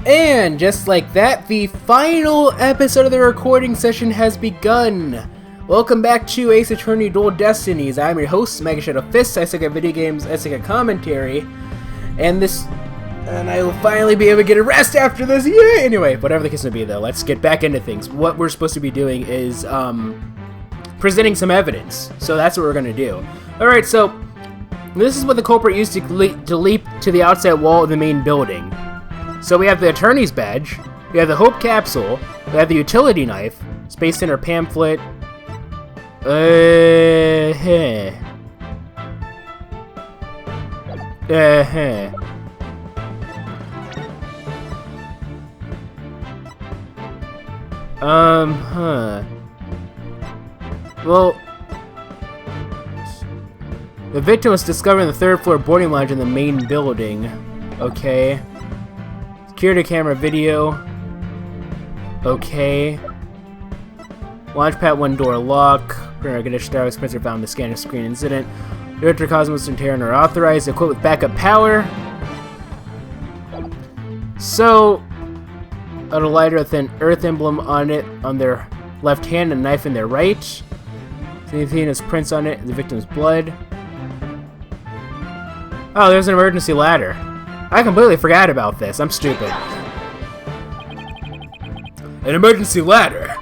And just like that, the final episode of the recording session has begun. Welcome back to Ace Attorney Dual Destinies. I'm your host, MegaShadowFist. I suck at video games, I suck at commentary. And I will finally be able to get a rest after this. Yay! Anyway, whatever the case may be though, let's get back into things. What we're supposed to be doing is presenting some evidence. So that's what we're gonna do. Alright, so this is what the culprit used to leap to the outside wall of the main building. So we have the attorney's badge, we have the Hope capsule, we have the utility knife, Space Center pamphlet, Well, the victim was discovered in the third floor boarding lounge in the main building. Okay. Security camera video. Okay. Launchpad 1 door lock. Printer condition tower Spencer found the scanner screen incident. Director Cosmos and Terran are authorized. Equipped with backup power. So, a lighter with an Earth emblem on it on their left hand and a knife in their right. See Athena's prints on it, the victim's blood. Oh, there's an emergency ladder. I completely forgot about this. I'm stupid. An emergency ladder.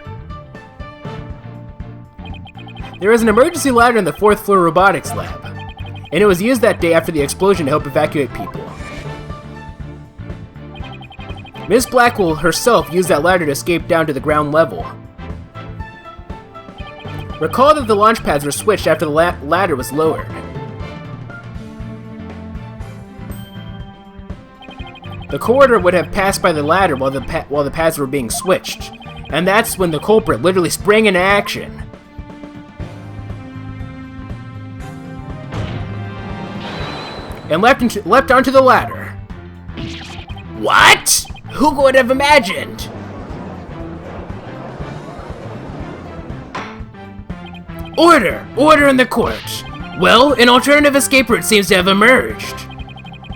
There is an emergency ladder in the 4th floor robotics lab, and it was used that day after the explosion to help evacuate people. Ms. Blackwell herself used that ladder to escape down to the ground level. Recall that the launch pads were switched after the ladder was lowered. The corridor would have passed by the ladder while the pads were being switched, and that's when the culprit literally sprang into action. And leapt onto the ladder. What? Who would have imagined? Order! Order in the court! Well, an alternative escape route seems to have emerged.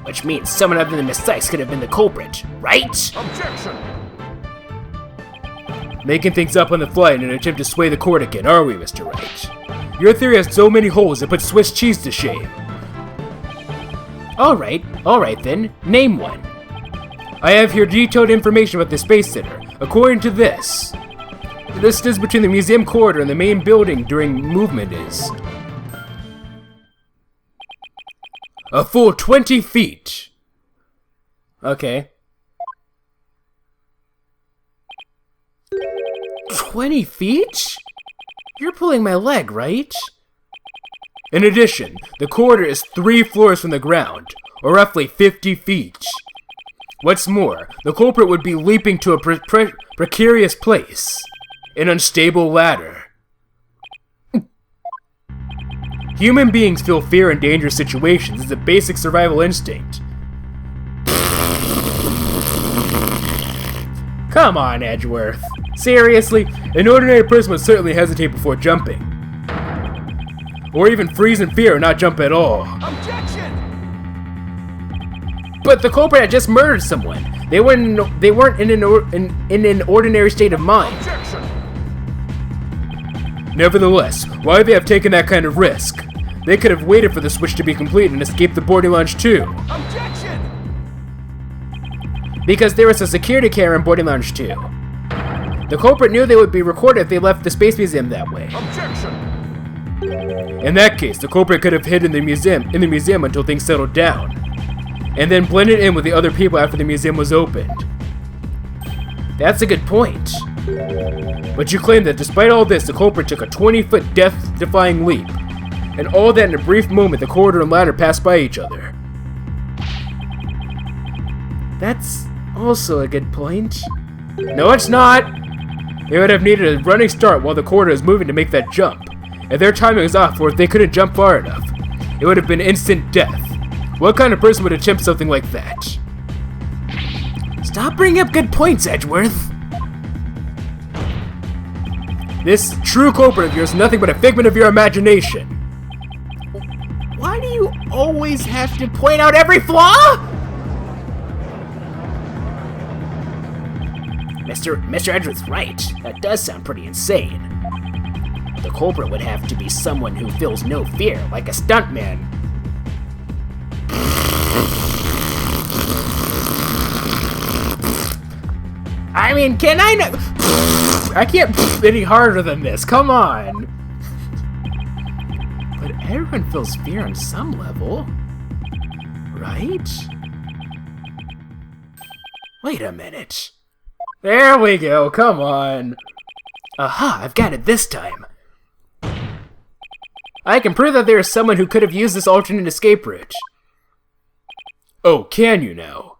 Which means someone other than Miss Cykes could have been the culprit, right? Objection! Making things up on the fly in an attempt to sway the court again, are we, Mr. Wright? Your theory has so many holes it puts Swiss cheese to shame. Alright then, name one. I have here detailed information about the Space Center. According to this, the distance between the museum corridor and the main building during movement is a full 20 feet. Okay. 20 feet? You're pulling my leg, right? In addition, the corridor is 3 floors from the ground, or roughly 50 feet. What's more, the culprit would be leaping to a precarious place, an unstable ladder. Human beings feel fear in dangerous situations. It's a basic survival instinct. Come on, Edgeworth. Seriously? An ordinary person would certainly hesitate before jumping. Or even freeze in fear and not jump at all. Objection! But the culprit had just murdered someone. They weren't in an ordinary state of mind. Objection! Nevertheless, why would they have taken that kind of risk? They could have waited for the switch to be complete and escaped the boarding lounge too. Objection! Because there was a security camera in boarding lounge 2. The culprit knew they would be recorded if they left the Space Museum that way. Objection! In that case, the culprit could have hid in the museum until things settled down, and then blended in with the other people after the museum was opened. That's a good point. But you claim that despite all this, the culprit took a 20-foot death-defying leap, and all that in a brief moment the corridor and ladder passed by each other. That's also a good point. No, it's not! They would have needed a running start while the corridor is moving to make that jump. If their timing was off or if they couldn't jump far enough, it would have been instant death. What kind of person would attempt something like that? Stop bringing up good points, Edgeworth. This true culprit of yours is nothing but a figment of your imagination. Why do you always have to point out every flaw? Mr. Edwards' right. That does sound pretty insane. The culprit would have to be someone who feels no fear, like a stuntman. I mean, can I not? I can't any harder than this, come on! But everyone feels fear on some level, right? Wait a minute. There we go, come on. Aha, I've got it this time. I can prove that there is someone who could have used this alternate escape route. Oh, can you now?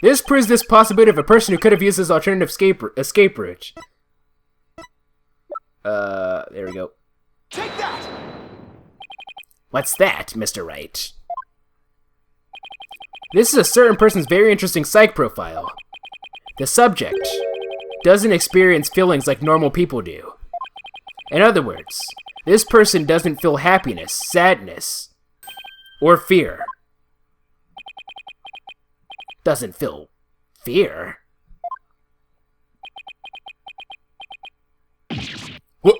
This proves this possibility of a person who could have used this alternative escape route. There we go. Take that! What's that, Mr. Wright? This is a certain person's very interesting psych profile. The subject doesn't experience feelings like normal people do. In other words, this person doesn't feel happiness, sadness, or fear. Doesn't feel fear. What?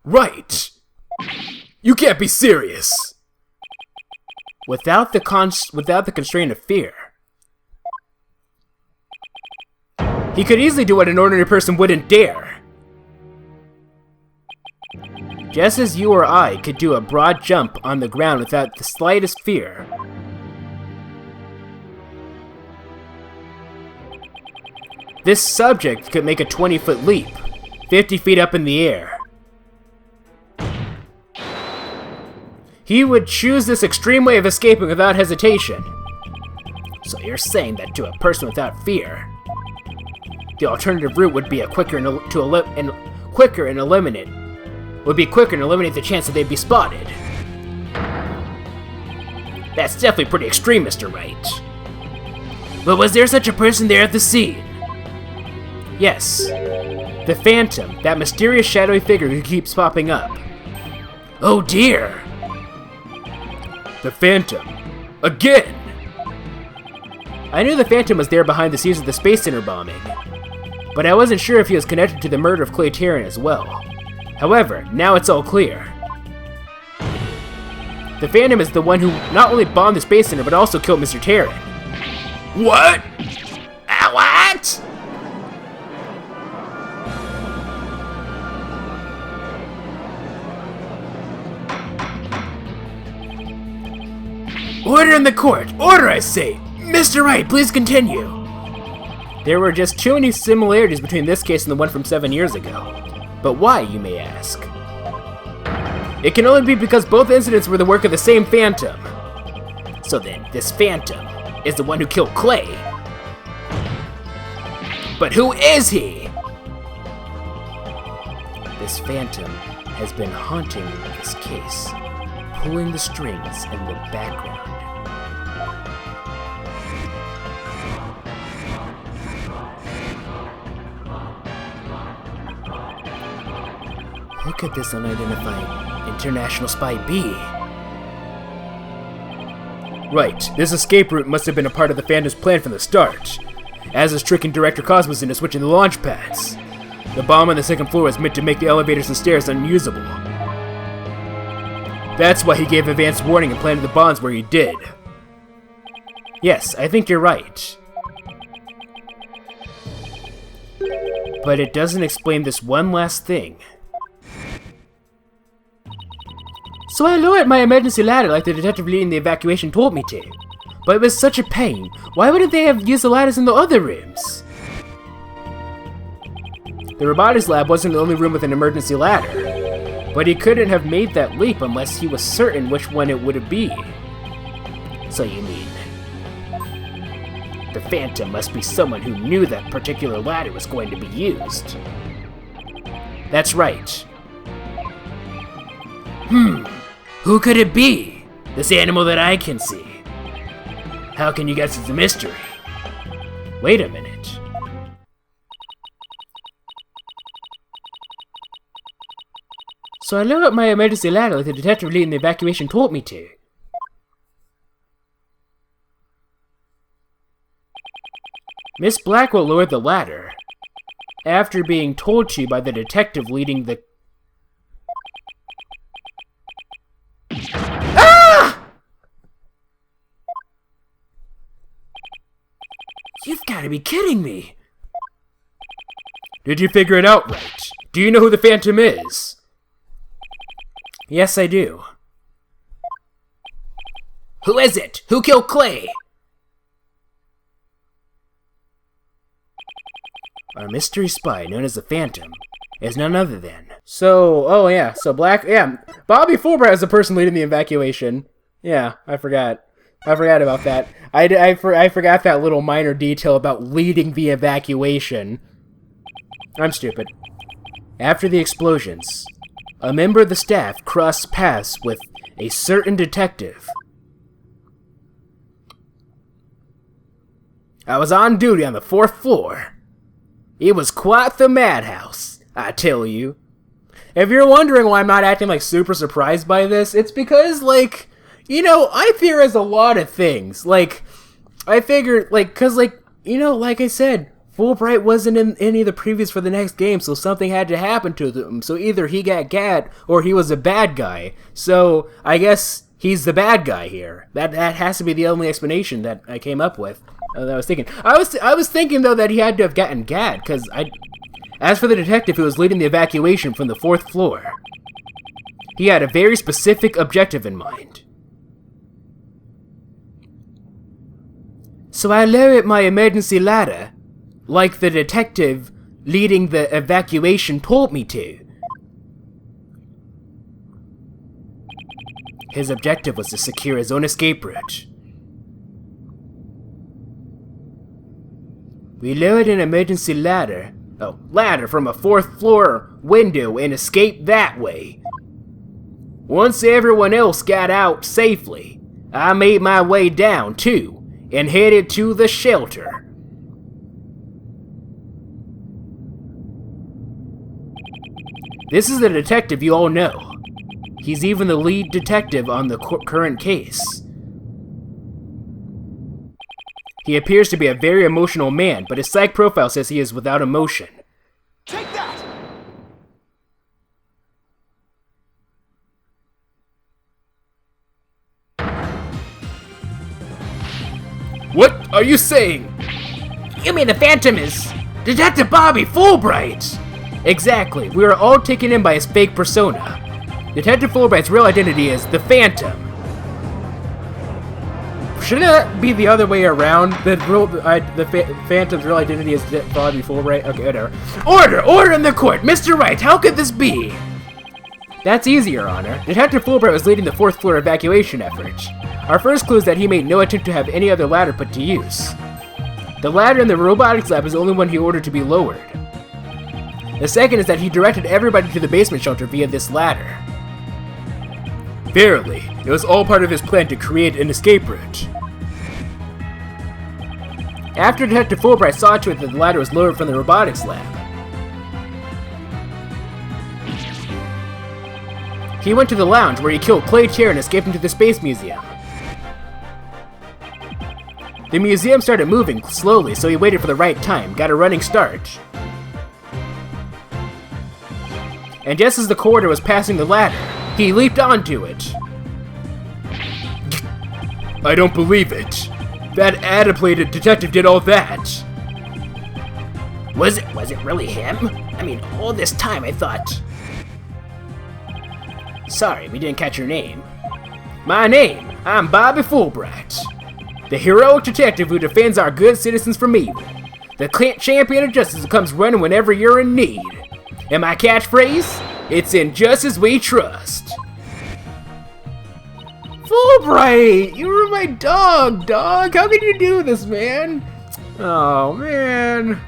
Right! You can't be serious! Without the constraint of fear, he could easily do what an ordinary person wouldn't dare. Just as you or I could do a broad jump on the ground without the slightest fear. This subject could make a 20-foot leap, 50 feet up in the air. He would choose this extreme way of escaping without hesitation. So you're saying that to a person without fear, the alternative route would be quicker and eliminate the chance that they'd be spotted. That's definitely pretty extreme, Mr. Wright. But was there such a person there at the scene? Yes. The Phantom, that mysterious shadowy figure who keeps popping up. Oh dear! The Phantom. Again! I knew the Phantom was there behind the scenes of the Space Center bombing, but I wasn't sure if he was connected to the murder of Clay Tarrant as well. However, now it's all clear. The Phantom is the one who not only bombed the Space Center, but also killed Mr. Tarrant. What? What? Order in the court! Order, I say! Mr. Wright, please continue! There were just too many similarities between this case and the one from 7 years ago. But why, you may ask? It can only be because both incidents were the work of the same Phantom. So then, this Phantom is the one who killed Clay. But who is he? This Phantom has been haunting this case, pulling the strings in the background. Who could this unidentified international spy be? Right, this escape route must have been a part of the Phantom's plan from the start, as is tricking Director Cosmos into switching the launch pads. The bomb on the second floor was meant to make the elevators and stairs unusable. That's why he gave advance warning and planted the bombs where he did. Yes, I think you're right. But it doesn't explain this one last thing. So I lowered my emergency ladder like the detective leading the evacuation told me to. But it was such a pain. Why wouldn't they have used the ladders in the other rooms? The robotics lab wasn't the only room with an emergency ladder. But he couldn't have made that leap unless he was certain which one it would be. So you mean, the Phantom must be someone who knew that particular ladder was going to be used. That's right. Who could it be? This animal that I can see. How can you guess it's a mystery? Wait a minute. So I lowered my emergency ladder like the detective leading the evacuation told me to. Miss Blackwell lowered the ladder, after being told to by the detective leading the... Ah! You've got to be kidding me! Did you figure it out right? Do you know who the Phantom is? Yes, I do. Who is it? Who killed Clay? Our mystery spy, known as the Phantom, is none other than... Bobby Fulbright is the person leading the evacuation. Yeah, I forgot about that. I forgot that little minor detail about leading the evacuation. I'm stupid. After the explosions, a member of the staff crossed paths with a certain detective. I was on duty on the 4th floor. It was quite the madhouse, I tell you. If you're wondering why I'm not acting like super surprised by this, it's because, like, you know, I theorize a lot of things. Like, I figured, like, cause, like, you know, like I said, Fulbright wasn't in any of the previews for the next game, so something had to happen to them. So either he got gat, or he was a bad guy. So, I guess he's the bad guy here. That has to be the only explanation that I came up with. That I was thinking. I was thinking, though, that he had to have gotten gat, because as for the detective who was leading the evacuation from the 4th floor, he had a very specific objective in mind. So I lowered my emergency ladder, like the detective leading the evacuation told me to. His objective was to secure his own escape route. We lowered an emergency ladder from a 4th floor window and escaped that way. Once everyone else got out safely, I made my way down too and headed to the shelter. This is the detective you all know. He's even the lead detective on the current case. He appears to be a very emotional man, but his psych profile says he is without emotion. Take that! What are you saying? You mean the Phantom is Detective Bobby Fulbright? Exactly. We are all taken in by his fake persona. Detective Fulbright's real identity is the Phantom. Shouldn't that be the other way around? The Phantom's real identity is Bobby Fulbright? Okay, whatever. Order in the court! Mr. Wright, how could this be? That's easy, Your Honor. Detective Fulbright was leading the 4th floor evacuation effort. Our first clue is that he made no attempt to have any other ladder put to use. The ladder in the robotics lab is the only one he ordered to be lowered. The second is that he directed everybody to the basement shelter via this ladder. Verily, it was all part of his plan to create an escape route. After Detective Fulbright saw to it that the ladder was lowered from the robotics lab, he went to the lounge where he killed Clay Chair and escaped into the Space Museum. The museum started moving slowly, so he waited for the right time, got a running start. And just as the corridor was passing the ladder, he leaped onto it. I don't believe it. That adapted detective did all that. Was it really him? I mean, all this time I thought... Sorry, we didn't catch your name. My name, I'm Bobby Fulbright. The heroic detective who defends our good citizens from evil. The champion of justice who comes running whenever you're in need. And my catchphrase? It's in justice we trust. Fulbright! You were my dog! How could you do this, man? Oh, man.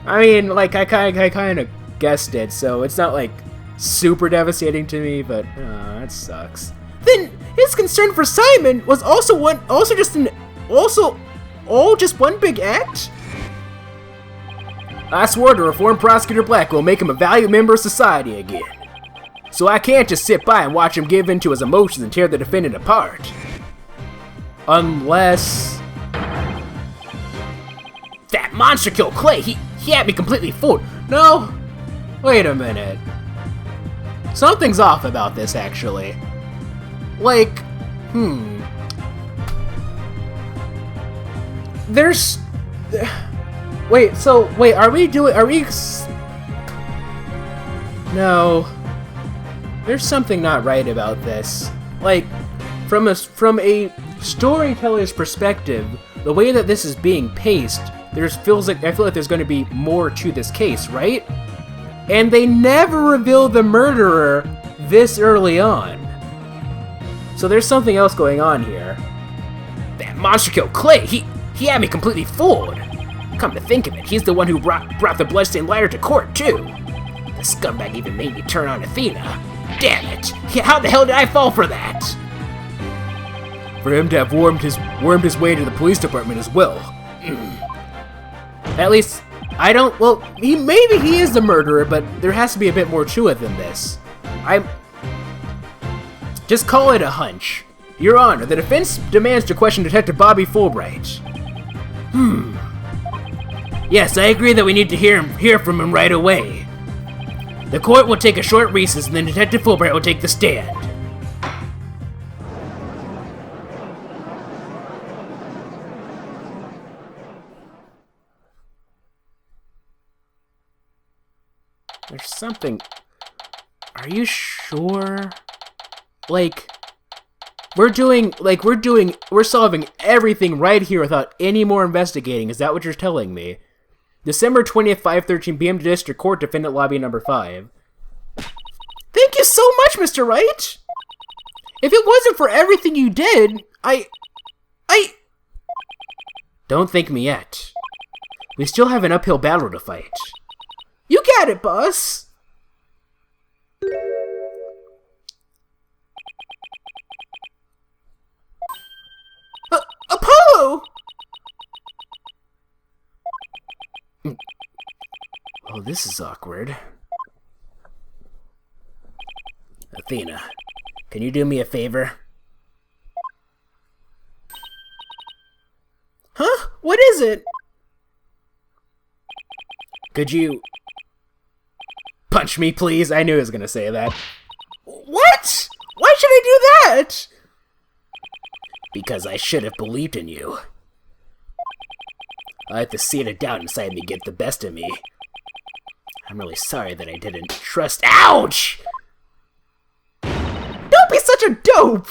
I mean, like, I kind of guessed it, so it's not, like, super devastating to me, but, that sucks. Then, his concern for Simon was all just one big act? I swore to reform Prosecutor Blackwell make him a valued member of society again. So I can't just sit by and watch him give in to his emotions and tear the defendant apart. Unless... That monster killed Clay. He had me completely fooled. No. Wait a minute. Something's off about this, actually. Like, There's... Wait, are we... No. There's something not right about this. Like, from a storyteller's perspective, the way that this is being paced, I feel like there's going to be more to this case, right? And they never reveal the murderer this early on. So there's something else going on here. That monster killed Clay. He had me completely fooled. Come to think of it, he's the one who brought the bloodstained lighter to court, too. The scumbag even made me turn on Athena. Damn it! How the hell did I fall for that? For him to have wormed his way to the police department as well. At least, I don't... Well, maybe he is the murderer, but there has to be a bit more to it than this. Just call it a hunch. Your Honor, the defense demands to question Detective Bobby Fulbright. Yes, I agree that we need to hear from him right away. The court will take a short recess, and then Detective Fulbright will take the stand. There's something... Are you sure? Like, we're solving everything right here without any more investigating. Is that what you're telling me? December 20th, 5:13 p.m. to District Court, Defendant Lobby Number 5. Thank you so much, Mr. Wright! If it wasn't for everything you did, Don't thank me yet. We still have an uphill battle to fight. You got it, boss! Apollo! Oh, this is awkward. Athena, can you do me a favor? Huh? What is it? Could you... punch me, please? I knew he was gonna say that. What? Why should I do that? Because I should have believed in you. I let the seed of doubt inside me get the best of me. I'm really sorry that I didn't trust— Ouch! Don't be such a dope!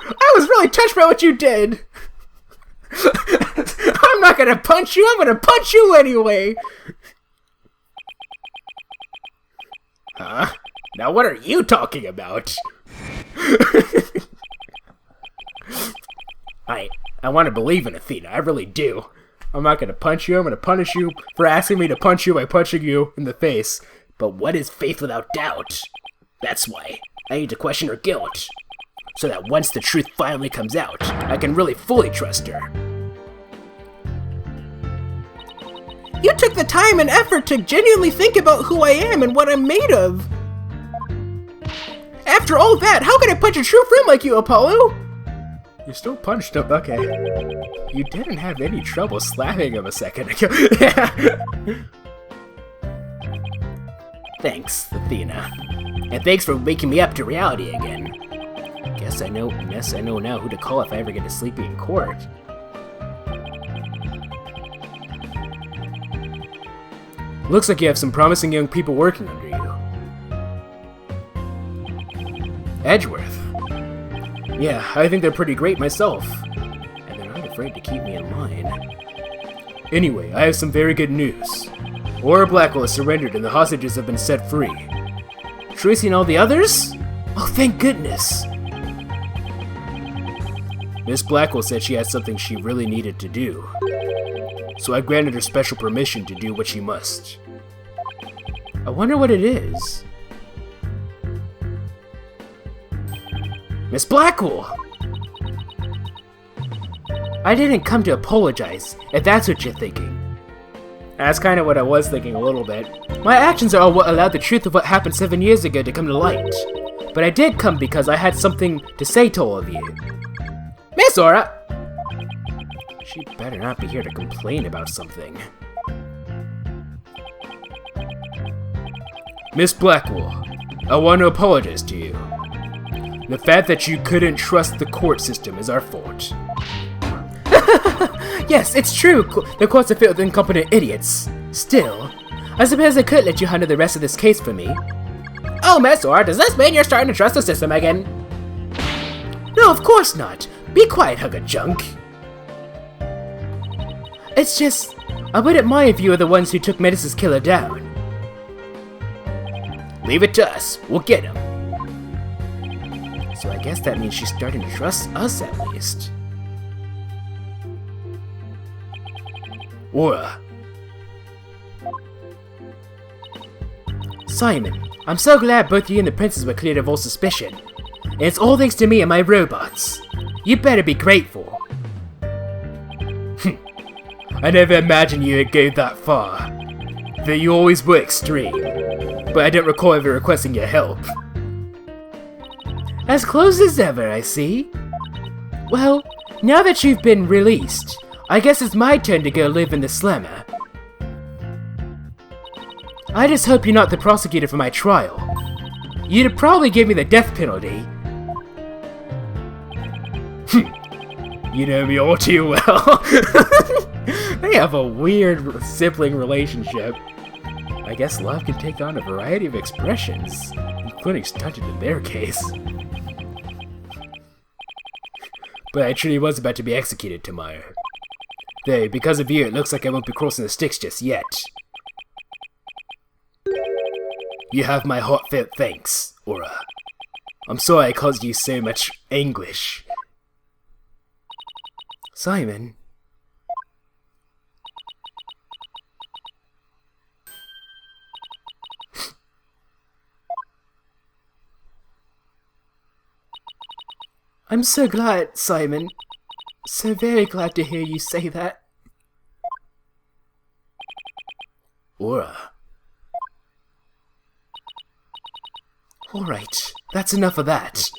I was really touched by what you did! I'm not gonna punch you, I'm gonna punch you anyway! Huh? Now what are you talking about? I want to believe in Athena, I really do. I'm not gonna punch you, I'm gonna punish you for asking me to punch you by punching you in the face. But what is faith without doubt? That's why I need to question her guilt. So that once the truth finally comes out, I can really fully trust her. You took the time and effort to genuinely think about who I am and what I'm made of. After all that, how can I punch a true friend like you, Apollo? You still punched him, okay. You didn't have any trouble slapping him a second ago. Thanks, Athena. And thanks for waking me up to reality again. Guess I know now who to call if I ever get a sleepy in court. Looks like you have some promising young people working under you. Edgeworth. Yeah, I think they're pretty great myself. And they're not afraid to keep me in line. Anyway, I have some very good news. Aura Blackwell has surrendered and the hostages have been set free. Tracy and all the others? Oh, thank goodness! Miss Blackwell said she had something she really needed to do. So I granted her special permission to do what she must. I wonder what it is. Miss Blackwell! I didn't come to apologize, if that's what you're thinking. That's kind of what I was thinking a little bit. My actions are what allowed the truth of what happened 7 years ago to come to light. But I did come because I had something to say to all of you. Miss Aura! She better not be here to complain about something. Miss Blackwell, I want to apologize to you. The fact that you couldn't trust the court system is our fault. Yes, it's true. The courts are filled with incompetent idiots. Still, I suppose I could let you handle the rest of this case for me. Oh, Miss Orr, does this mean you're starting to trust the system again? No, of course not. Be quiet, hunk of junk. It's just, I wouldn't mind if you were the ones who took Menace's killer down. Leave it to us. We'll get him. So I guess that means she's starting to trust us at least. Aura. Simon, I'm so glad both you and the princess were cleared of all suspicion. And it's all thanks to me and my robots. You better be grateful. I never imagined you would go that far. Though you always were extreme. But I don't recall ever requesting your help. As close as ever, I see. Well, now that you've been released, I guess it's my turn to go live in the Slammer. I just hope you're not the prosecutor for my trial. You'd probably give me the death penalty. You know me all too well. They have a weird sibling relationship. I guess love can take on a variety of expressions, including stunted in their case. But I truly was about to be executed tomorrow. Though, because of you, it looks like I won't be crossing the sticks just yet. You have my heartfelt thanks, Aura. I'm sorry I caused you so much anguish. Simon? I'm so glad, Simon. So very glad to hear you say that. Aura. Alright, that's enough of that.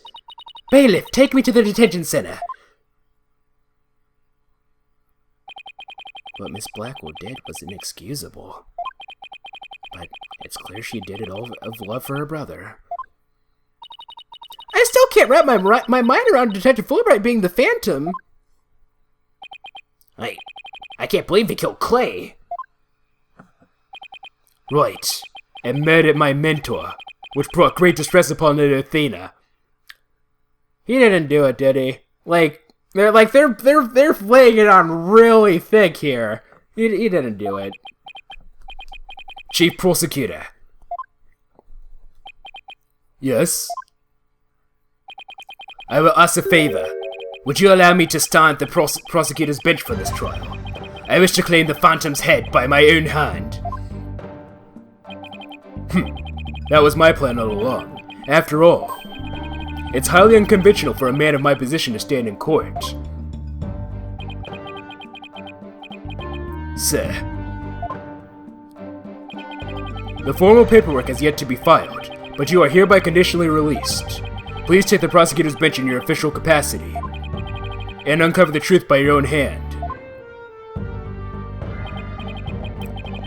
Bailiff, take me to the detention center. What Miss Blackwell did was inexcusable. But it's clear she did it all of love for her brother. I still can't wrap my mind around Detective Fulbright being the Phantom. I can't believe they killed Clay. Right, and murdered my mentor, which brought great distress upon Little Athena. He didn't do it, did he? They're laying it on really thick here. He didn't do it. Chief Prosecutor. Yes? I will ask a favor. Would you allow me to stand at the prosecutor's bench for this trial? I wish to claim the Phantom's head by my own hand. That was my plan all along. After all, it's highly unconventional for a man of my position to stand in court. Sir. The formal paperwork has yet to be filed, but you are hereby conditionally released. Please take the prosecutor's bench in your official capacity, and uncover the truth by your own hand.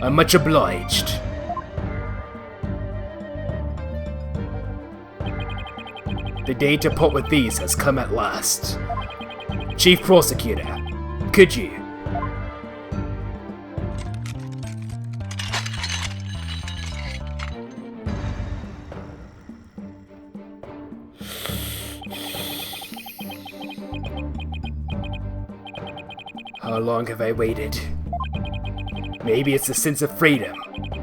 I'm much obliged. The day to part with these has come at last. Chief Prosecutor, could you? How long have I waited? Maybe it's the sense of freedom,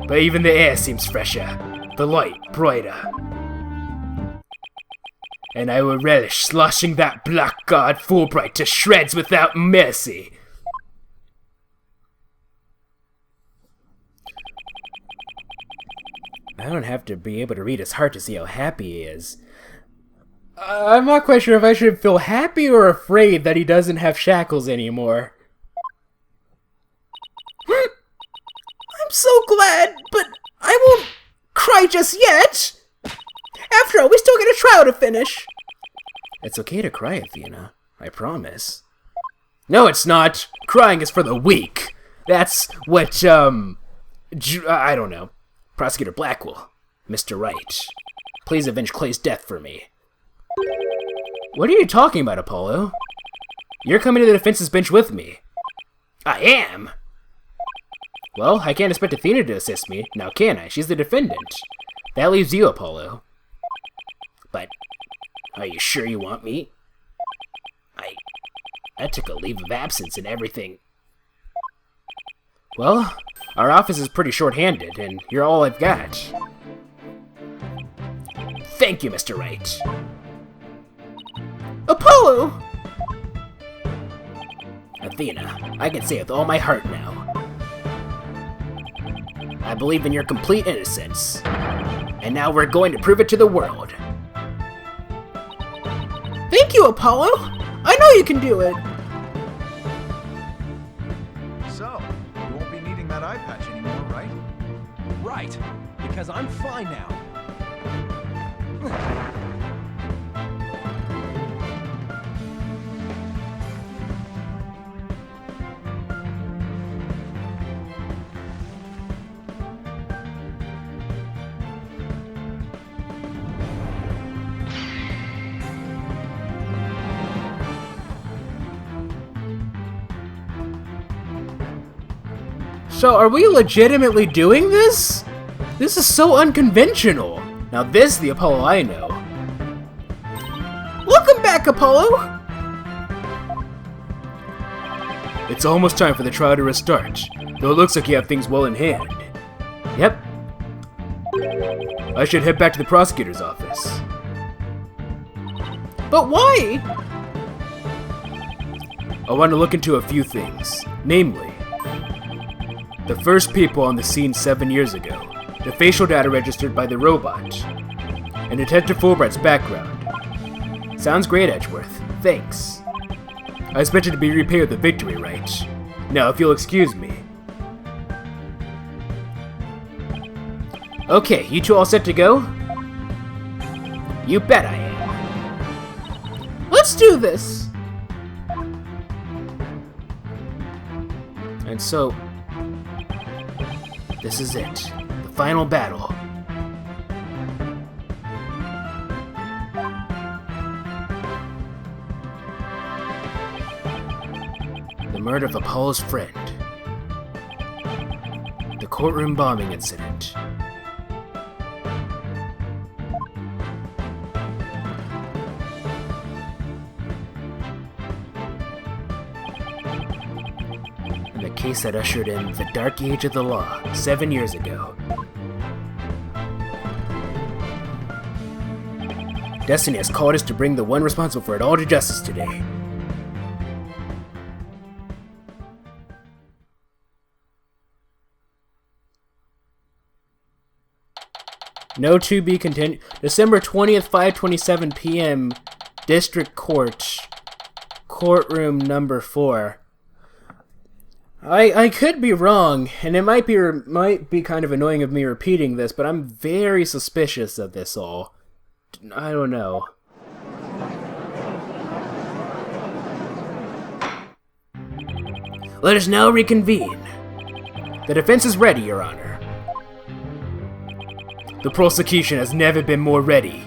but even the air seems fresher, the light brighter. And I will relish slashing that blackguard Fulbright to shreds without mercy. I don't have to be able to read his heart to see how happy he is. I'm not quite sure if I should feel happy or afraid that he doesn't have shackles anymore. I'm so glad, but I won't cry just yet. After all, we still got a trial to finish. It's okay to cry, Athena. I promise. No, it's not. Crying is for the weak. That's what, I don't know. Prosecutor Blackwell. Mr. Wright. Please avenge Clay's death for me. What are you talking about, Apollo? You're coming to the defense's bench with me. I am? Well, I can't expect Athena to assist me, now can I? She's the defendant. That leaves you, Apollo. But, are you sure you want me? I took a leave of absence and everything. Well, our office is pretty short-handed, and you're all I've got. Thank you, Mr. Wright. Apollo! Athena, I can say with all my heart now. I believe in your complete innocence. And now we're going to prove it to the world. Thank you, Apollo! I know you can do it! So, you won't be needing that eye patch anymore, right? Right, because I'm fine now. So, are we legitimately doing this? This is so unconventional. Now this is the Apollo I know. Welcome back, Apollo! It's almost time for the trial to restart, though it looks like you have things well in hand. Yep. I should head back to the prosecutor's office. But why? I want to look into a few things, namely, the first people on the scene 7 years ago, the facial data registered by the robot, and Detective Fulbright's background. Sounds great, Edgeworth. Thanks. I expect it to be repaid with a victory, right? Now, if you'll excuse me. Okay, you two all set to go? You bet I am. Let's do this! And so, this is it. The final battle. The murder of Apollo's friend. The courtroom bombing incident. And the case that ushered in the dark age of the law 7 years ago. Destiny has called us to bring the one responsible for it all to justice today. No to be continued. December 20th, 5:27 p.m. District Court. Courtroom number 4. I could be wrong, and it might be kind of annoying of me repeating this, but I'm very suspicious of this all. I don't know. Let us now reconvene. The defense is ready, Your Honor. The prosecution has never been more ready.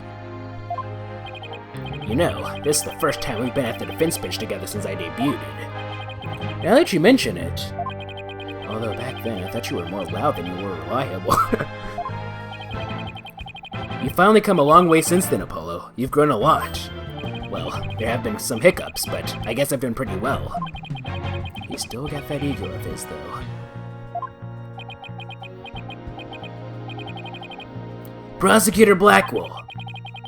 You know, this is the first time we've been at the defense bench together since I debuted. Now that you mention it, although back then I thought you were more loud than you were reliable. You've finally come a long way since then, Apollo. You've grown a lot. Well, there have been some hiccups, but I guess I've done pretty well. He's still got that ego of his, though. Prosecutor Blackwell,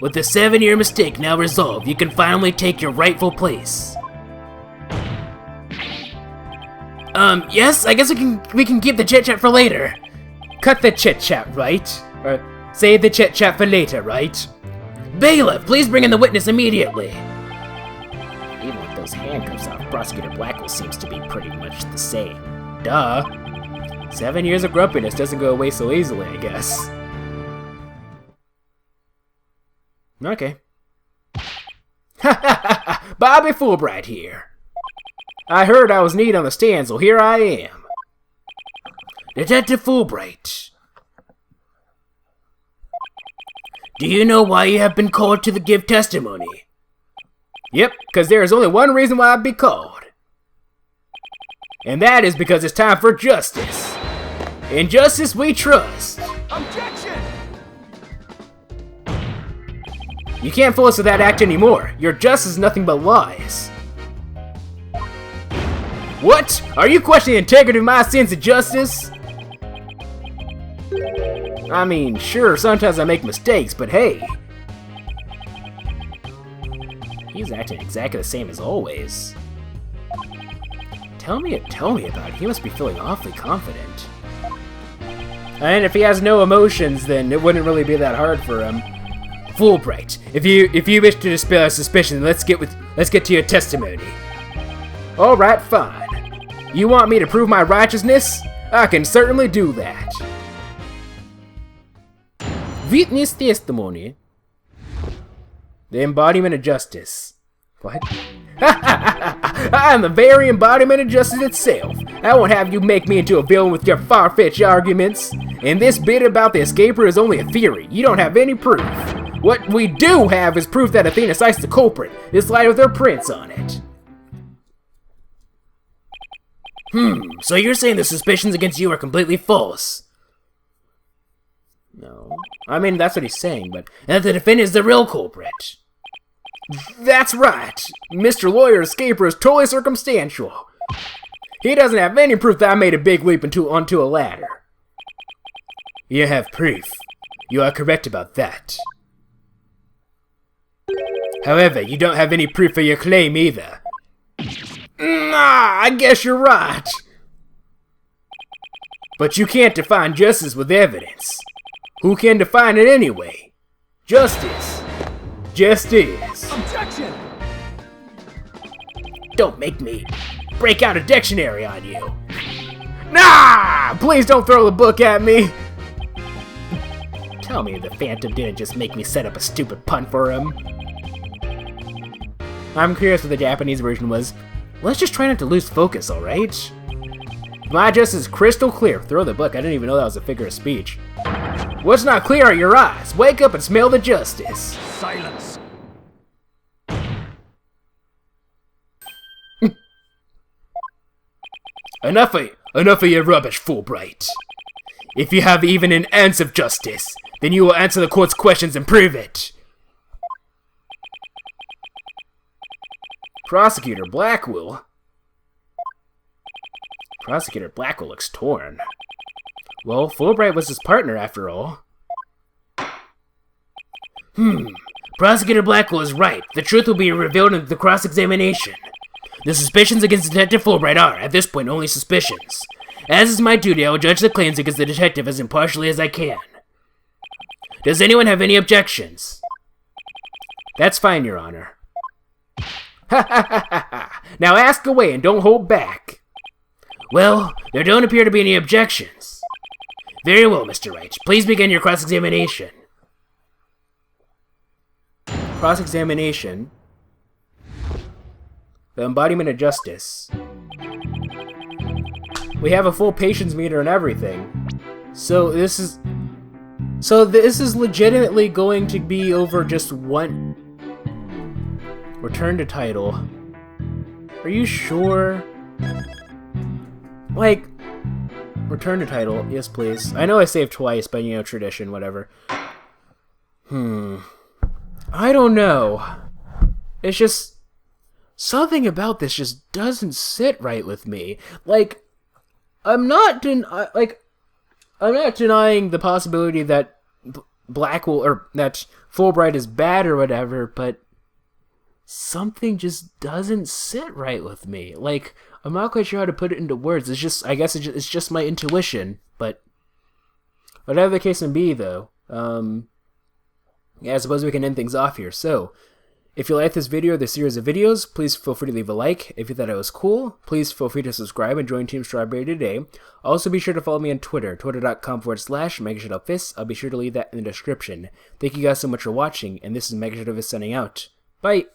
with the 7-year mistake now resolved, you can finally take your rightful place. Yes, I guess we can keep the chit-chat for later. Cut the chit-chat, right? Or save the chit-chat for later, right? Bailiff, please bring in the witness immediately. Even with those handcuffs off, Prosecutor Blackwell seems to be pretty much the same. Duh. 7 years of grumpiness doesn't go away so easily, I guess. Okay. Ha ha ha! Bobby Fulbright here. I heard I was needed on the stand, so here I am. Detective Fulbright. Do you know why you have been called to give testimony? Yep, because there is only one reason why I'd be called. And that is because it's time for justice. In justice we trust. Objection! You can't fool us with that act anymore. Your justice is nothing but lies. What? Are you questioning the integrity of my sense of justice? I mean, sure, sometimes I make mistakes, but hey. He's acting exactly the same as always. Tell me about it. He must be feeling awfully confident. And if he has no emotions, then it wouldn't really be that hard for him. Fulbright, if you wish to dispel our suspicion, let's get to your testimony. All right, fine. You want me to prove my righteousness? I can certainly do that. Witness testimony. The embodiment of justice. What? I am the very embodiment of justice itself. I won't have you make me into a villain with your far-fetched arguments. And this bit about the escaper is only a theory. You don't have any proof. What we do have is proof that Athena Cykes the culprit. This light with her prints on it. So you're saying the suspicions against you are completely false? No. I mean, that's what he's saying, but... And that the defendant is the real culprit. That's right. Mr. Lawyer's escaper is totally circumstantial. He doesn't have any proof that I made a big leap onto a ladder. You have proof. You are correct about that. However, you don't have any proof for your claim either. Nah, I guess you're right. But you can't define justice with evidence. Who can define it anyway? Justice. Just is. Objection! Don't make me break out a dictionary on you. Nah! Please don't throw the book at me. Tell me the Phantom didn't just make me set up a stupid pun for him. I'm curious what the Japanese version was. Let's just try not to lose focus, alright? My justice is crystal clear. Throw the book. I didn't even know that was a figure of speech. What's not clear are your eyes. Wake up and smell the justice. Silence! Enough of your rubbish, Fulbright. If you have even an ounce of justice, then you will answer the court's questions and prove it. Prosecutor Blackwell. Prosecutor Blackwell looks torn. Well, Fulbright was his partner after all. Prosecutor Blackwell is right. The truth will be revealed in the cross-examination. The suspicions against Detective Fulbright are, at this point, only suspicions. As is my duty, I will judge the claims against the detective as impartially as I can. Does anyone have any objections? That's fine, Your Honor. Ha ha ha ha ha! Now ask away and don't hold back. Well, there don't appear to be any objections. Very well, Mr. Wright. Please begin your cross-examination. Cross-examination. The embodiment of justice. We have a full patience meter and everything. So this is legitimately going to be over just one. Return to title. Are you sure? Like, return to title. Yes, please. I know I saved twice, but you know, tradition, whatever. I don't know. It's just something about this just doesn't sit right with me. Like, I'm not denying the possibility that Blackwell or that Fulbright is bad or whatever, but something just doesn't sit right with me. Like, I'm not quite sure how to put it into words. It's just, I guess it's just my intuition. But whatever the case may be, though, yeah, I suppose we can end things off here. So, if you like this video or this series of videos, please feel free to leave a like. If you thought it was cool, please feel free to subscribe and join Team Strawberry today. Also, be sure to follow me on Twitter, twitter.com/MegaShadowFist. I'll be sure to leave that in the description. Thank you guys so much for watching, and this is MegaShadowFist signing out. Bye!